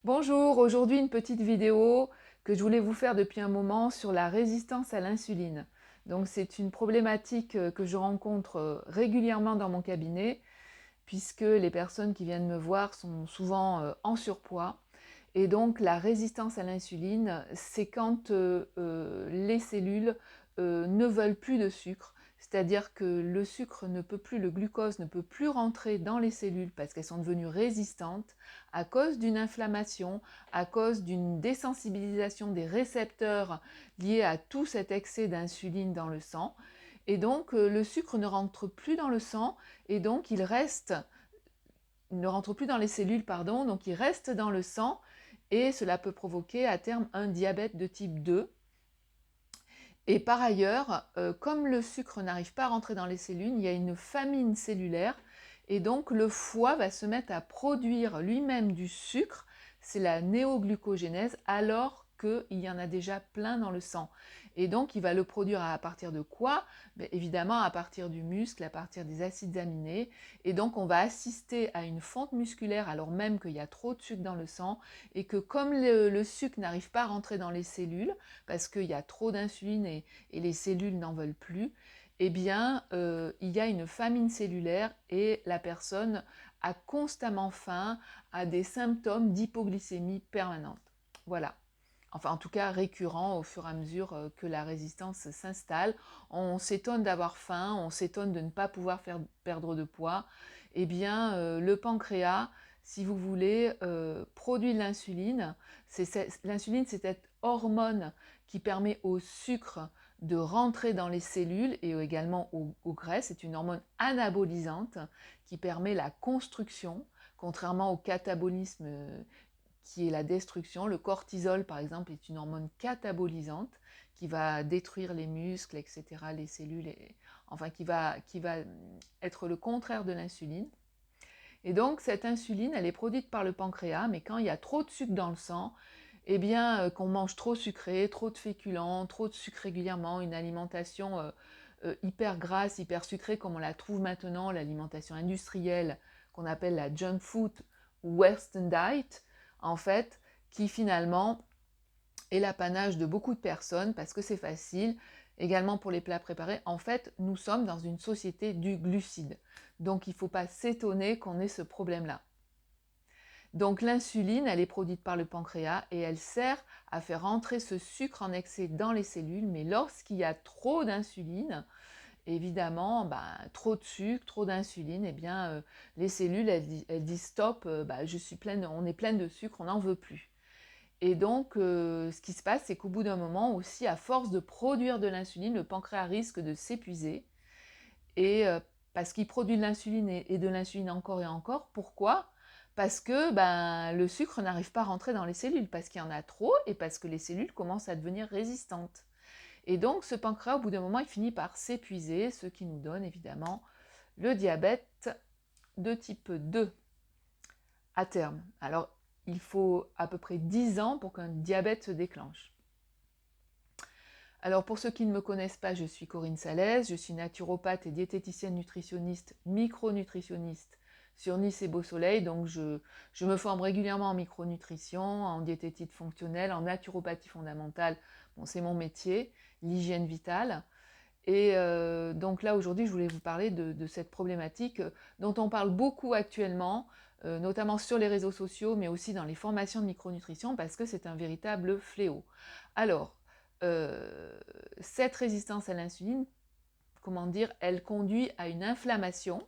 Bonjour, aujourd'hui une petite vidéo que je voulais vous faire depuis un moment sur la résistance à l'insuline. Donc c'est une problématique que je rencontre régulièrement dans mon cabinet puisque les personnes qui viennent me voir sont souvent en surpoids. Et donc la résistance à l'insuline, c'est quand les cellules ne veulent plus de sucre, c'est-à-dire que le sucre ne peut plus, le glucose ne peut plus rentrer dans les cellules parce qu'elles sont devenues résistantes à cause d'une inflammation, à cause d'une désensibilisation des récepteurs liés à tout cet excès d'insuline dans le sang. Et donc le sucre ne rentre plus dans le sang et donc il ne rentre plus dans les cellules, pardon, donc il reste dans le sang et cela peut provoquer à terme un diabète de type 2. Et par ailleurs, comme le sucre n'arrive pas à rentrer dans les cellules, il y a une famine cellulaire et donc le foie va se mettre à produire lui-même du sucre, c'est la néoglucogénèse, alors qu'il y en a déjà plein dans le sang. Et donc il va le produire à partir de quoi? Évidemment à partir du muscle, à partir des acides aminés. Et donc on va assister à une fonte musculaire alors même qu'il y a trop de sucre dans le sang et que comme le sucre n'arrive pas à rentrer dans les cellules, parce qu'il y a trop d'insuline et les cellules n'en veulent plus, eh bien, il y a une famine cellulaire et la personne a constamment faim, a des symptômes d'hypoglycémie permanente. Voilà. Enfin, en tout cas, récurrent au fur et à mesure que la résistance s'installe. On s'étonne d'avoir faim, on s'étonne de ne pas pouvoir faire perdre de poids. Eh bien, le pancréas, si vous voulez, produit de l'insuline. L'insuline, c'est cette hormone qui permet au sucre de rentrer dans les cellules et également aux graisses. C'est une hormone anabolisante qui permet la construction, contrairement au catabolisme qui est la destruction. Le cortisol, par exemple, est une hormone catabolisante qui va détruire les muscles, etc., les cellules, enfin qui va être le contraire de l'insuline. Et donc cette insuline, elle est produite par le pancréas, mais quand il y a trop de sucre dans le sang, eh bien qu'on mange trop sucré, trop de féculents, trop de sucre régulièrement, une alimentation hyper grasse, hyper sucrée comme on la trouve maintenant, l'alimentation industrielle qu'on appelle la junk food ou western diet, en fait, qui finalement est l'apanage de beaucoup de personnes parce que c'est facile, également pour les plats préparés. En fait, nous sommes dans une société du glucide. Donc il ne faut pas s'étonner qu'on ait ce problème-là. Donc l'insuline, elle est produite par le pancréas et elle sert à faire entrer ce sucre en excès dans les cellules, mais lorsqu'il y a trop d'insuline, évidemment, trop de sucre, trop d'insuline, eh bien, les cellules, elles disent stop, je suis pleine, on est pleine de sucre, on n'en veut plus. Et donc, ce qui se passe, c'est qu'au bout d'un moment aussi, à force de produire de l'insuline, le pancréas risque de s'épuiser. Et parce qu'il produit de l'insuline et de l'insuline encore et encore. Pourquoi? Parce que le sucre n'arrive pas à rentrer dans les cellules, parce qu'il y en a trop et parce que les cellules commencent à devenir résistantes. Et donc, ce pancréas, au bout d'un moment, il finit par s'épuiser, ce qui nous donne évidemment le diabète de type 2 à terme. Alors, il faut à peu près 10 ans pour qu'un diabète se déclenche. Alors pour ceux qui ne me connaissent pas, je suis Corinne Salès, je suis naturopathe et diététicienne nutritionniste, micronutritionniste sur Nice et Beau Soleil. Donc je me forme régulièrement en micronutrition, en diététique fonctionnelle, en naturopathie fondamentale. Bon, c'est mon métier, l'hygiène vitale. Et donc là aujourd'hui je voulais vous parler de cette problématique dont on parle beaucoup actuellement, notamment sur les réseaux sociaux, mais aussi dans les formations de micronutrition, parce que c'est un véritable fléau. Alors, cette résistance à l'insuline, comment dire, elle conduit à une inflammation,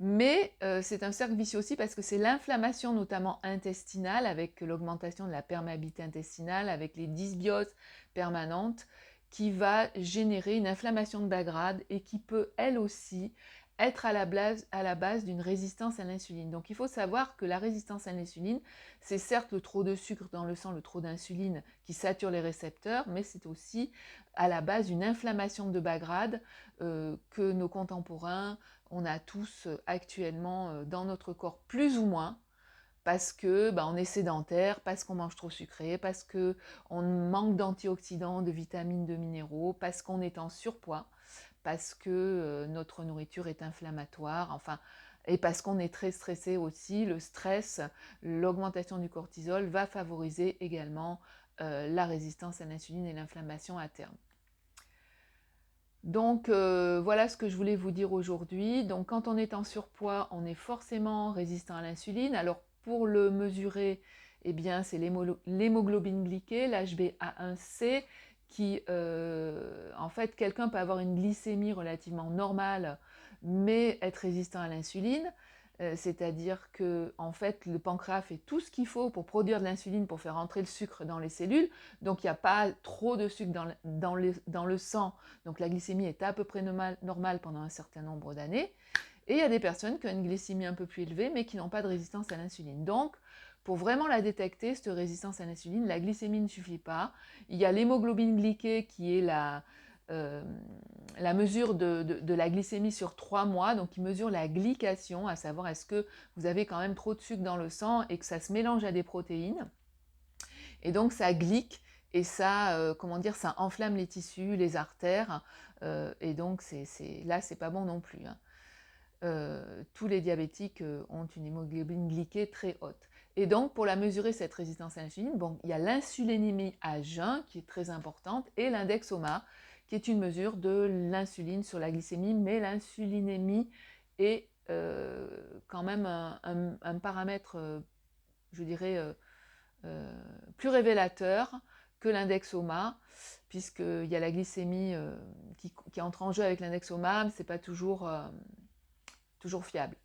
mais c'est un cercle vicieux aussi parce que c'est l'inflammation notamment intestinale, avec l'augmentation de la perméabilité intestinale, avec les dysbioses permanentes, qui va générer une inflammation de bas grade et qui peut elle aussi être à la base d'une résistance à l'insuline. Donc il faut savoir que la résistance à l'insuline, c'est certes le trop de sucre dans le sang, le trop d'insuline qui sature les récepteurs, mais c'est aussi à la base une inflammation de bas grade que nos contemporains, on a tous actuellement dans notre corps plus ou moins, parce que on est sédentaire, parce qu'on mange trop sucré, parce qu'on manque d'antioxydants, de vitamines, de minéraux, parce qu'on est en surpoids, parce que notre nourriture est inflammatoire. Enfin, Et parce qu'on est très stressé aussi, le stress, l'augmentation du cortisol va favoriser également la résistance à l'insuline et l'inflammation à terme. Donc voilà ce que je voulais vous dire aujourd'hui. Donc quand on est en surpoids, on est forcément résistant à l'insuline. Alors pour le mesurer, eh bien c'est l'hémoglobine glyquée, l'HbA1c, qui en fait quelqu'un peut avoir une glycémie relativement normale, mais être résistant à l'insuline. C'est-à-dire que en fait le pancréas fait tout ce qu'il faut pour produire de l'insuline, pour faire entrer le sucre dans les cellules. Donc il n'y a pas trop de sucre dans le sang. Donc la glycémie est à peu près normale pendant un certain nombre d'années. Et il y a des personnes qui ont une glycémie un peu plus élevée, mais qui n'ont pas de résistance à l'insuline. Donc, pour vraiment la détecter, cette résistance à l'insuline, la glycémie ne suffit pas. Il y a l'hémoglobine glyquée qui est la mesure de la glycémie sur 3 mois, donc qui mesure la glycation, à savoir est-ce que vous avez quand même trop de sucre dans le sang et que ça se mélange à des protéines. Et donc ça glyque et ça, comment dire, ça enflamme les tissus, les artères, et donc là, c'est pas bon non plus, hein. Tous les diabétiques ont une hémoglobine glyquée très haute. Et donc, pour la mesurer, cette résistance à l'insuline, bon, il y a l'insulinémie à jeun qui est très importante et l'indexoma qui est une mesure de l'insuline sur la glycémie, mais l'insulinémie est quand même un paramètre, je dirais, plus révélateur que l'index OMA, puisqu'il y a la glycémie qui entre en jeu avec l'index OMA, mais ce n'est pas toujours fiable.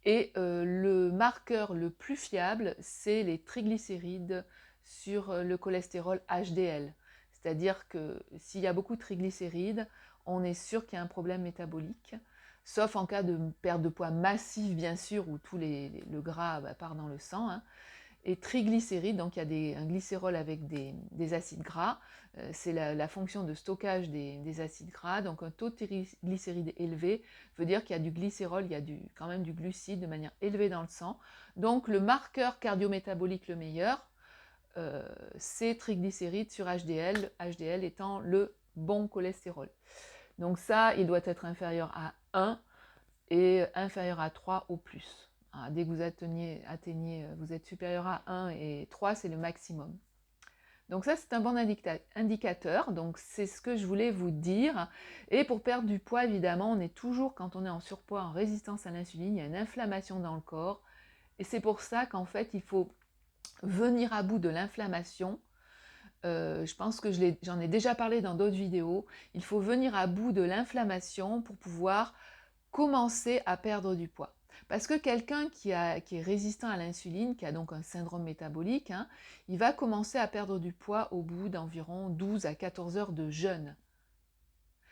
Et le marqueur le plus fiable, c'est les triglycérides sur le cholestérol HDL. C'est-à-dire que s'il y a beaucoup de triglycérides, on est sûr qu'il y a un problème métabolique, sauf en cas de perte de poids massive, bien sûr, où tout le gras part dans le sang, hein. Et triglycérides, donc il y a un glycérol avec des acides gras, c'est la fonction de stockage des acides gras, donc un taux de triglycérides élevé veut dire qu'il y a du glycérol, il y a quand même du glucide de manière élevée dans le sang. Donc le marqueur cardiométabolique le meilleur, c'est triglycérides sur HDL, HDL étant le bon cholestérol. Donc ça, il doit être inférieur à 1 et inférieur à 3 au plus. Dès que vous atteignez, vous êtes supérieur à 1 et 3, c'est le maximum. Donc ça, c'est un bon indicateur. Donc c'est ce que je voulais vous dire. Et pour perdre du poids, évidemment, on est toujours, quand on est en surpoids, en résistance à l'insuline, il y a une inflammation dans le corps. Et c'est pour ça qu'en fait, il faut venir à bout de l'inflammation. Je pense que j'en ai déjà parlé dans d'autres vidéos. Il faut venir à bout de l'inflammation pour pouvoir commencer à perdre du poids. Parce que quelqu'un qui est résistant à l'insuline, qui a donc un syndrome métabolique, hein, il va commencer à perdre du poids au bout d'environ 12 à 14 heures de jeûne.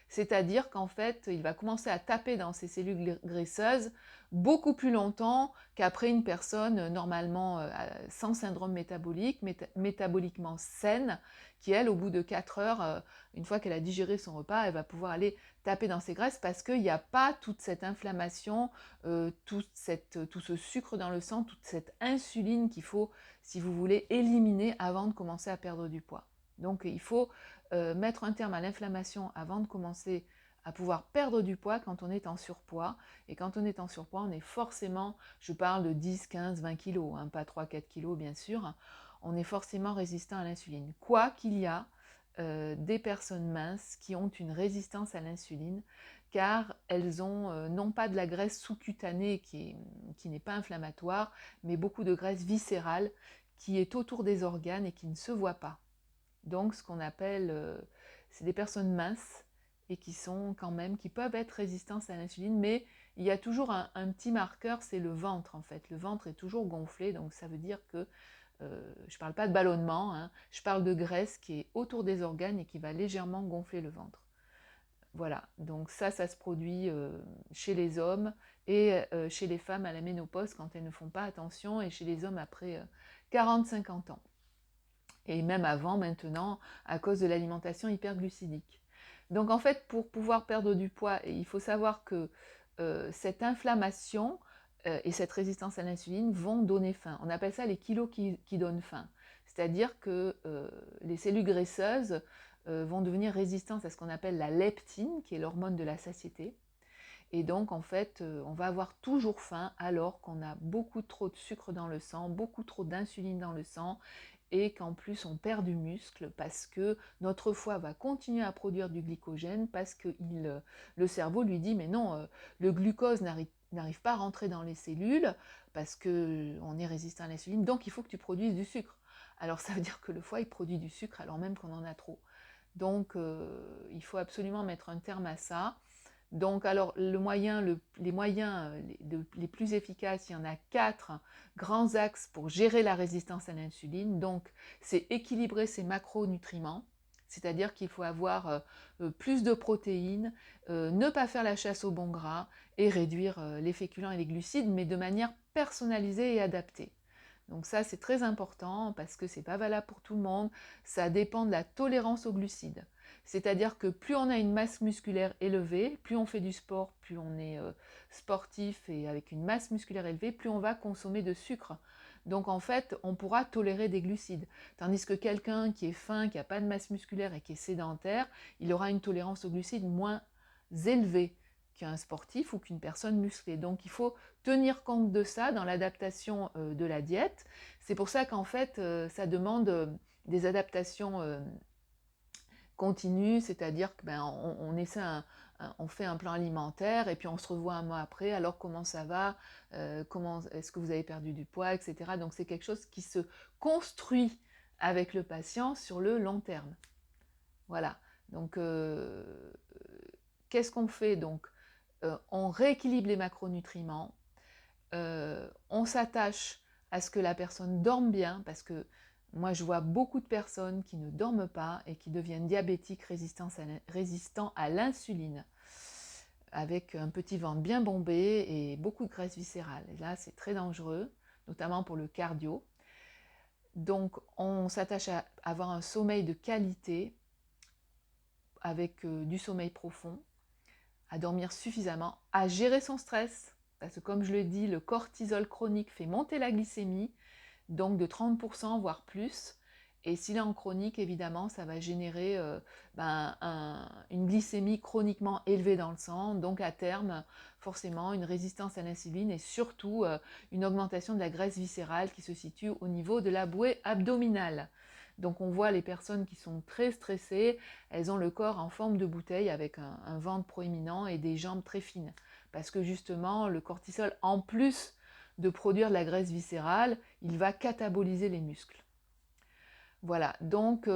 C'est-à-dire qu'en fait, il va commencer à taper dans ses cellules graisseuses beaucoup plus longtemps qu'après une personne normalement sans syndrome métabolique, métaboliquement saine, qui elle, au bout de 4 heures, une fois qu'elle a digéré son repas, elle va pouvoir aller taper dans ses graisses parce qu'il n'y a pas toute cette inflammation, tout ce sucre dans le sang, toute cette insuline qu'il faut, si vous voulez, éliminer avant de commencer à perdre du poids. Donc il faut mettre un terme à l'inflammation avant de commencer à pouvoir perdre du poids quand on est en surpoids. Et quand on est en surpoids, on est forcément, je parle de 10, 15, 20 kilos, hein, pas 3, 4 kilos bien sûr, on est forcément résistant à l'insuline. Quoi qu'il y a des personnes minces qui ont une résistance à l'insuline, car elles ont non pas de la graisse sous-cutanée qui n'est pas inflammatoire, mais beaucoup de graisse viscérale qui est autour des organes et qui ne se voit pas. Donc ce qu'on appelle, c'est des personnes minces et qui peuvent être résistantes à l'insuline, mais il y a toujours un petit marqueur, c'est le ventre en fait. Le ventre est toujours gonflé, donc ça veut dire que, je ne parle pas de ballonnement, hein, je parle de graisse qui est autour des organes et qui va légèrement gonfler le ventre. Voilà, donc ça se produit chez les hommes et chez les femmes à la ménopause quand elles ne font pas attention, et chez les hommes après 40-50 ans. Et même avant, maintenant, à cause de l'alimentation hyperglucidique. Donc en fait, pour pouvoir perdre du poids, il faut savoir que cette inflammation et cette résistance à l'insuline vont donner faim. On appelle ça les kilos qui donnent faim. C'est-à-dire que les cellules graisseuses vont devenir résistantes à ce qu'on appelle la leptine, qui est l'hormone de la satiété. Et donc, en fait, on va avoir toujours faim alors qu'on a beaucoup trop de sucre dans le sang, beaucoup trop d'insuline dans le sang, et qu'en plus on perd du muscle parce que notre foie va continuer à produire du glycogène parce que le cerveau lui dit mais non, le glucose n'arrive pas à rentrer dans les cellules parce qu'on est résistant à l'insuline, donc il faut que tu produises du sucre. Alors ça veut dire que le foie il produit du sucre alors même qu'on en a trop. Donc il faut absolument mettre un terme à ça. Donc, alors, les moyens les plus efficaces, il y en a 4 grands axes pour gérer la résistance à l'insuline. Donc, c'est équilibrer ses macronutriments, c'est-à-dire qu'il faut avoir plus de protéines, ne pas faire la chasse au bon gras et réduire les féculents et les glucides, mais de manière personnalisée et adaptée. Donc ça, c'est très important parce que c'est pas valable pour tout le monde. Ça dépend de la tolérance aux glucides. C'est-à-dire que plus on a une masse musculaire élevée, plus on fait du sport, plus on est sportif et avec une masse musculaire élevée, plus on va consommer de sucre. Donc en fait, on pourra tolérer des glucides. Tandis que quelqu'un qui est fin, qui n'a pas de masse musculaire et qui est sédentaire, il aura une tolérance aux glucides moins élevée qu'un sportif ou qu'une personne musclée. Donc il faut tenir compte de ça dans l'adaptation de la diète. C'est pour ça qu'en fait, ça demande des adaptations continues, c'est-à-dire que on fait un plan alimentaire et puis on se revoit un mois après, alors comment ça va, comment est-ce que vous avez perdu du poids, etc. Donc c'est quelque chose qui se construit avec le patient sur le long terme. Voilà. Donc qu'est-ce qu'on fait donc on rééquilibre les macronutriments, on s'attache à ce que la personne dorme bien, parce que moi je vois beaucoup de personnes qui ne dorment pas et qui deviennent diabétiques résistants à l'insuline, avec un petit ventre bien bombé et beaucoup de graisse viscérale. Et là c'est très dangereux, notamment pour le cardio. Donc on s'attache à avoir un sommeil de qualité, avec du sommeil profond, à dormir suffisamment, à gérer son stress, parce que comme je le dis, le cortisol chronique fait monter la glycémie, donc de 30% voire plus, et s'il est en chronique, évidemment, ça va générer une glycémie chroniquement élevée dans le sang, donc à terme, forcément, une résistance à l'insuline et surtout une augmentation de la graisse viscérale qui se situe au niveau de la bouée abdominale. Donc on voit les personnes qui sont très stressées, elles ont le corps en forme de bouteille avec un ventre proéminent et des jambes très fines. Parce que justement, le cortisol, en plus de produire de la graisse viscérale, il va cataboliser les muscles. Voilà, donc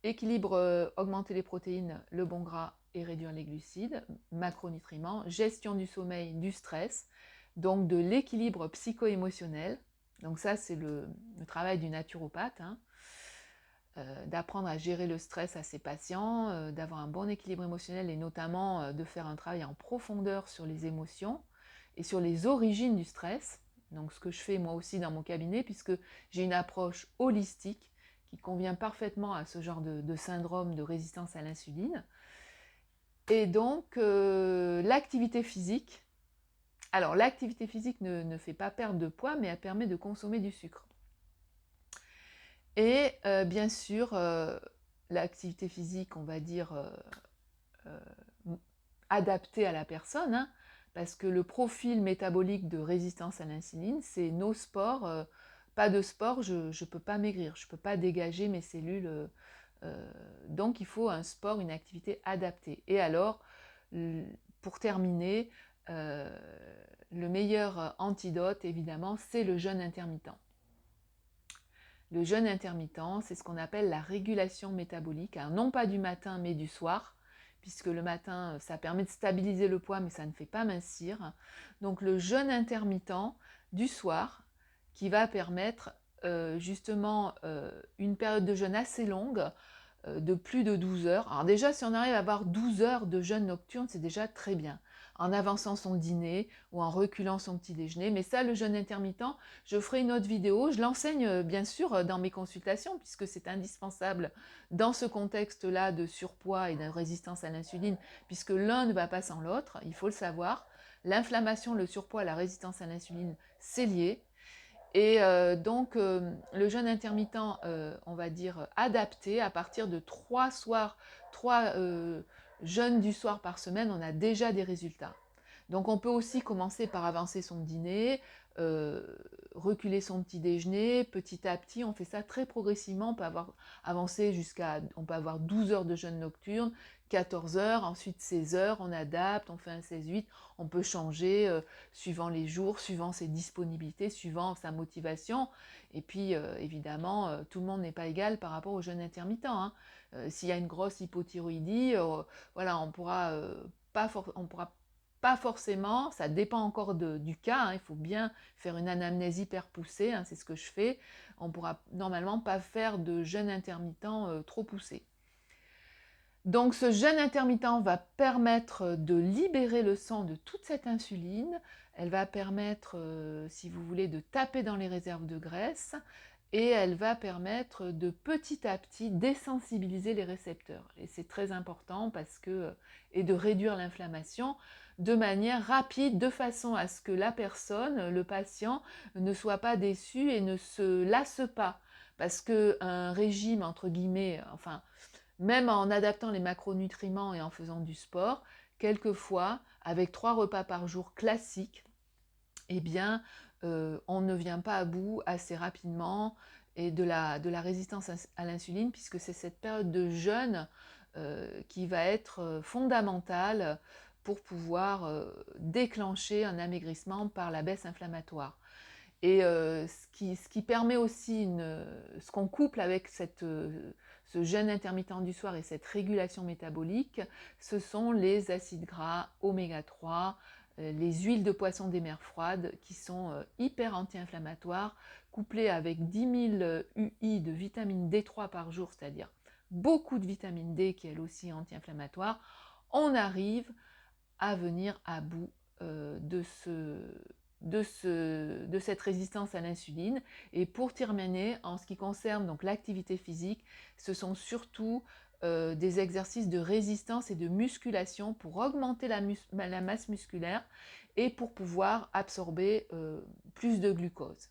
équilibre, augmenter les protéines, le bon gras et réduire les glucides, macronutriments, gestion du sommeil, du stress, donc de l'équilibre psycho-émotionnel. Donc ça, c'est le travail du naturopathe, hein. D'apprendre à gérer le stress à ses patients, d'avoir un bon équilibre émotionnel et notamment de faire un travail en profondeur sur les émotions et sur les origines du stress. Donc ce que je fais moi aussi dans mon cabinet, puisque j'ai une approche holistique qui convient parfaitement à ce genre de syndrome de résistance à l'insuline. Et donc l'activité physique, alors l'activité physique ne fait pas perdre de poids, mais elle permet de consommer du sucre. Et bien sûr, l'activité physique, on va dire, adaptée à la personne, hein, parce que le profil métabolique de résistance à l'insuline, c'est no sport, pas de sport, je ne peux pas maigrir, je ne peux pas dégager mes cellules. Donc il faut un sport, une activité adaptée. Et alors, pour terminer, le meilleur antidote, évidemment, c'est le jeûne intermittent. Le jeûne intermittent, c'est ce qu'on appelle la régulation métabolique, hein, non pas du matin mais du soir, puisque le matin, ça permet de stabiliser le poids mais ça ne fait pas mincir. Donc le jeûne intermittent du soir qui va permettre justement une période de jeûne assez longue, de plus de 12 heures. Alors déjà, si on arrive à avoir 12 heures de jeûne nocturne, c'est déjà très bien. En avançant son dîner ou en reculant son petit déjeuner. Mais ça, le jeûne intermittent, je ferai une autre vidéo. Je l'enseigne bien sûr dans mes consultations puisque c'est indispensable dans ce contexte-là de surpoids et de résistance à l'insuline, puisque l'un ne va pas sans l'autre, il faut le savoir. L'inflammation, le surpoids, la résistance à l'insuline, c'est lié. Et donc le jeûne intermittent, on va dire adapté, à partir de 3 jeûnes du soir par semaine, on a déjà des résultats. Donc on peut aussi commencer par avancer son dîner, reculer son petit déjeuner, petit à petit, on fait ça très progressivement, on peut avoir 12 heures de jeûne nocturne, 14 heures, ensuite 16 heures, on adapte, on fait un 16-8, on peut changer suivant les jours, suivant ses disponibilités, suivant sa motivation, et puis évidemment, tout le monde n'est pas égal par rapport au jeûne intermittent, hein. S'il y a une grosse hypothyroïdie, voilà, on pourra pas forcément, ça dépend encore du cas, hein, il faut bien faire une anamnèse hyper poussée, hein, c'est ce que je fais. On ne pourra normalement pas faire de jeûne intermittent trop poussé. Donc ce jeûne intermittent va permettre de libérer le sang de toute cette insuline, elle va permettre, si vous voulez, de taper dans les réserves de graisse, et elle va permettre de petit à petit désensibiliser les récepteurs. Et c'est très important et de réduire l'inflammation de manière rapide, de façon à ce que la personne, le patient, ne soit pas déçu et ne se lasse pas. Parce qu'un régime, entre guillemets, enfin, même en adaptant les macronutriments et en faisant du sport, quelquefois, avec 3 repas par jour classiques, eh bien, on ne vient pas à bout assez rapidement et de la résistance à l'insuline, puisque c'est cette période de jeûne qui va être fondamentale pour pouvoir déclencher un amaigrissement par la baisse inflammatoire. Et ce qui permet aussi, ce qu'on couple avec ce jeûne intermittent du soir et cette régulation métabolique, ce sont les acides gras oméga 3, les huiles de poisson des mers froides qui sont hyper anti-inflammatoires, couplées avec 10 000 UI de vitamine D3 par jour, c'est-à-dire beaucoup de vitamine D qui est elle aussi anti-inflammatoire. On arrive à venir à bout de cette résistance à l'insuline. Et pour terminer, en ce qui concerne donc l'activité physique, ce sont surtout des exercices de résistance et de musculation pour augmenter la masse musculaire et pour pouvoir absorber plus de glucose.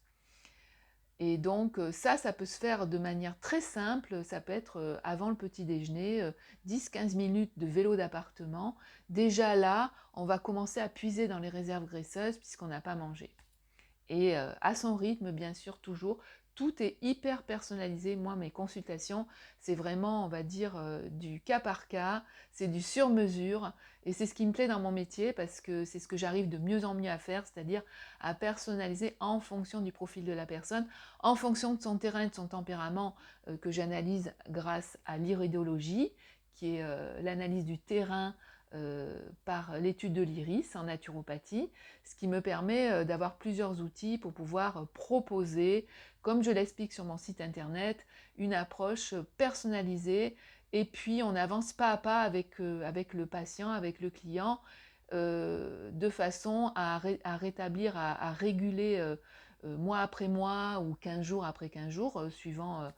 Et donc ça peut se faire de manière très simple, ça peut être avant le petit déjeuner, 10-15 minutes de vélo d'appartement. Déjà là, on va commencer à puiser dans les réserves graisseuses puisqu'on n'a pas mangé. Et à son rythme, bien sûr, toujours. Tout est hyper personnalisé. Moi, mes consultations, c'est vraiment, on va dire, du cas par cas, c'est du sur-mesure. Et c'est ce qui me plaît dans mon métier parce que c'est ce que j'arrive de mieux en mieux à faire, c'est-à-dire à personnaliser en fonction du profil de la personne, en fonction de son terrain et de son tempérament, que j'analyse grâce à l'iridologie, qui est l'analyse du terrain par l'étude de l'iris en naturopathie, ce qui me permet d'avoir plusieurs outils pour pouvoir proposer, comme je l'explique sur mon site internet, une approche personnalisée, et puis on avance pas à pas avec le patient, avec le client, de façon à rétablir, à réguler mois après mois ou 15 jours après 15 jours, suivant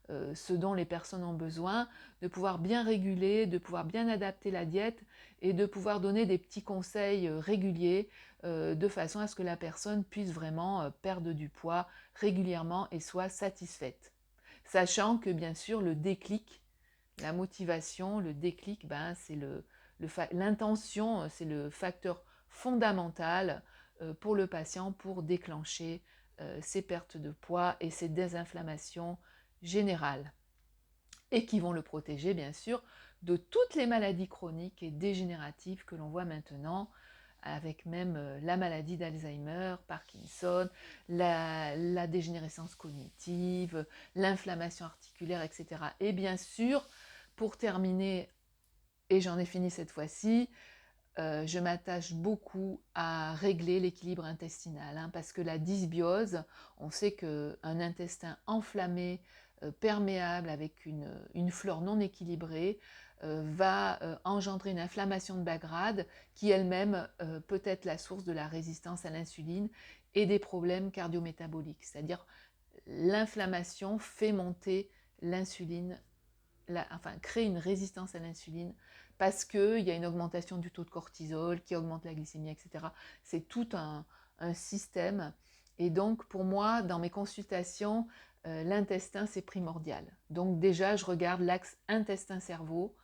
ce dont les personnes ont besoin, de pouvoir bien réguler, de pouvoir bien adapter la diète et de pouvoir donner des petits conseils réguliers de façon à ce que la personne puisse vraiment perdre du poids régulièrement et soit satisfaite. Sachant que bien sûr le déclic, la motivation, le déclic, ben, c'est l'intention, c'est le facteur fondamental pour le patient pour déclencher ces pertes de poids et ces désinflammations générales, et qui vont le protéger bien sûr de toutes les maladies chroniques et dégénératives que l'on voit maintenant, avec même la maladie d'Alzheimer, Parkinson, la dégénérescence cognitive, l'inflammation articulaire, etc. Et bien sûr, pour terminer, et j'en ai fini cette fois-ci, je m'attache beaucoup à régler l'équilibre intestinal, hein, parce que la dysbiose, on sait qu'un intestin enflammé, perméable, avec une flore non équilibrée, va engendrer une inflammation de bas grade qui elle-même peut être la source de la résistance à l'insuline et des problèmes cardiométaboliques. C'est-à-dire l'inflammation fait monter l'insuline, enfin crée une résistance à l'insuline parce qu'il y a une augmentation du taux de cortisol qui augmente la glycémie, etc. C'est tout un système. Et donc pour moi, dans mes consultations, l'intestin c'est primordial. Donc déjà, je regarde l'axe intestin-cerveau.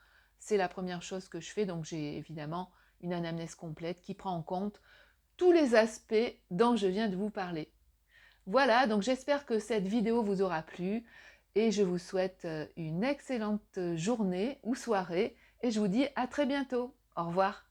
C'est la première chose que je fais. Donc j'ai évidemment une anamnèse complète qui prend en compte tous les aspects dont je viens de vous parler. Voilà, donc j'espère que cette vidéo vous aura plu et je vous souhaite une excellente journée ou soirée et je vous dis à très bientôt. Au revoir.